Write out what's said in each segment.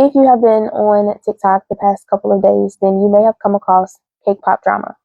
If you have been on TikTok the past couple of days, then you may have come across Cake Pop drama.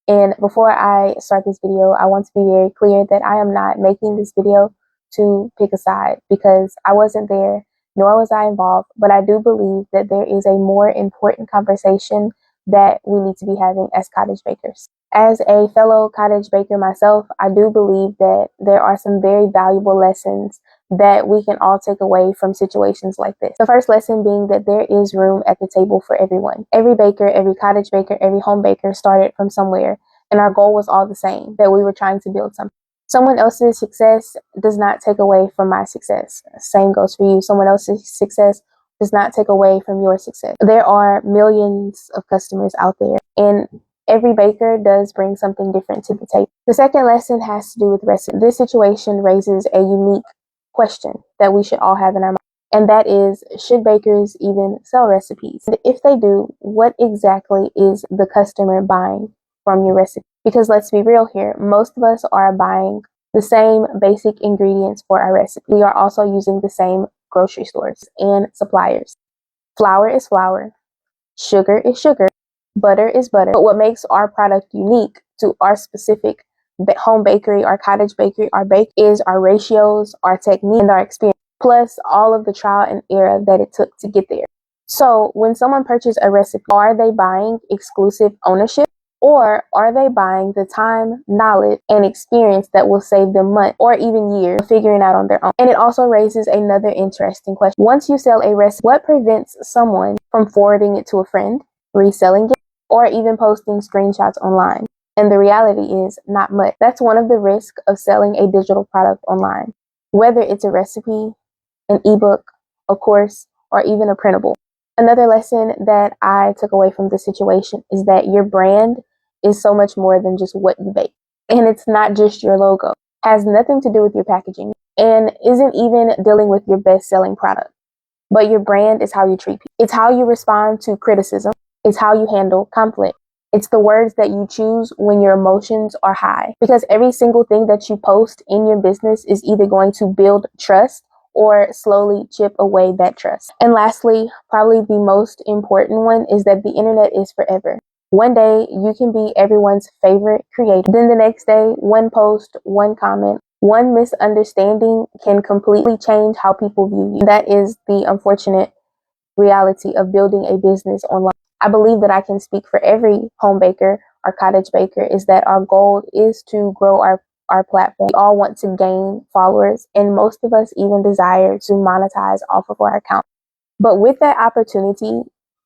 And before I start this video, I want to be very clear that I am not making this video to pick a side because I wasn't there, nor was I involved. But I do believe that there is a more important conversation that we need to be having as cottage bakers. As a fellow cottage baker myself, I do believe that there are some very valuable lessons that we can all take away from situations like this. The first lesson being that there is room at the table for everyone. Every baker, every cottage baker, every home baker started from somewhere, and our goal was all the same, that we were trying to build something. Someone else's success does not take away from my success. Same goes for you. Someone else's success does not take away from your success. There are millions of customers out there, and every baker does bring something different to the table. The second lesson has to do with recipe. This situation raises a unique question that we should all have in our mind, and that is, should bakers even sell recipes? And if they do, what exactly is the customer buying from your recipe? Because let's be real here, most of us are buying the same basic ingredients for our recipe. We are also using the same grocery stores and suppliers. Flour is flour, sugar is sugar, butter is butter. But what makes our product unique to our specific home bakery, our cottage bakery, our bake is our ratios, our technique, and our experience, plus all of the trial and error that it took to get there. So when someone purchases a recipe, are they buying exclusive ownership, or are they buying the time, knowledge, and experience that will save them months or even years of figuring out on their own? And it also raises another interesting question. Once you sell a recipe, what prevents someone from forwarding it to a friend, reselling it, or even posting screenshots online? And the reality is not much. That's one of the risks of selling a digital product online, whether it's a recipe, an ebook, a course, or even a printable. Another lesson that I took away from this situation is that your brand is so much more than just what you bake. And it's not just your logo. It has nothing to do with your packaging and isn't even dealing with your best-selling product. But your brand is how you treat people. It's how you respond to criticism. It's how you handle conflict. It's the words that you choose when your emotions are high. Because every single thing that you post in your business is either going to build trust or slowly chip away that trust. And lastly, probably the most important one is that the internet is forever. One day you can be everyone's favorite creator. Then the next day, one post, one comment, one misunderstanding can completely change how people view you. That is the unfortunate reality of building a business online. I believe that I can speak for every home baker or cottage baker is that our goal is to grow our platform. We all want to gain followers, and most of us even desire to monetize off of our account. But with that opportunity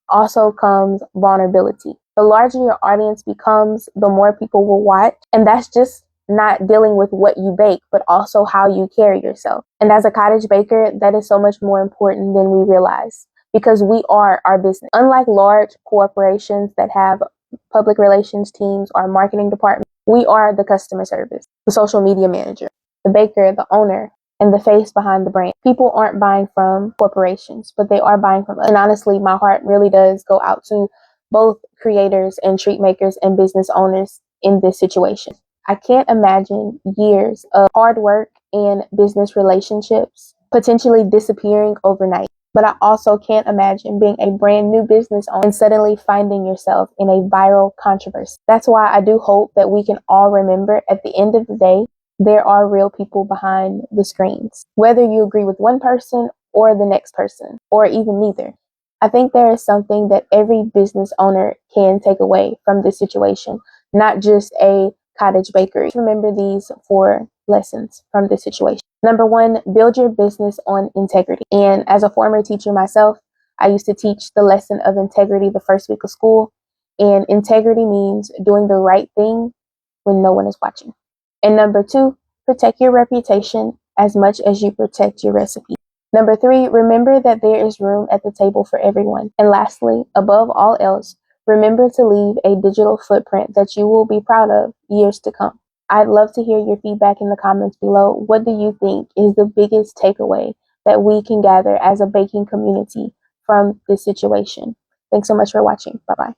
also comes vulnerability. The larger your audience becomes, the more people will watch, and that's just not dealing with what you bake, but also how you carry yourself. And as a cottage baker, that is so much more important than we realize, because we are our business. Unlike large corporations that have public relations teams or marketing departments, we are the customer service, the social media manager, the baker, the owner, and the face behind the brand. People aren't buying from corporations, but they are buying from us. And honestly, my heart really does go out to both creators and treat makers and business owners in this situation. I can't imagine years of hard work and business relationships potentially disappearing overnight. But I also can't imagine being a brand new business owner and suddenly finding yourself in a viral controversy. That's why I do hope that we can all remember at the end of the day, there are real people behind the screens. Whether you agree with one person or the next person, or even neither. I think there is something that every business owner can take away from this situation, not just a cottage bakery. Remember these 4 lessons from this situation. Number 1, build your business on integrity. And as a former teacher myself, I used to teach the lesson of integrity the first week of school. And integrity means doing the right thing when no one is watching. And number 2, protect your reputation as much as you protect your recipe. Number 3, remember that there is room at the table for everyone. And lastly, above all else, remember to leave a digital footprint that you will be proud of years to come. I'd love to hear your feedback in the comments below. What do you think is the biggest takeaway that we can gather as a baking community from this situation? Thanks so much for watching. Bye-bye.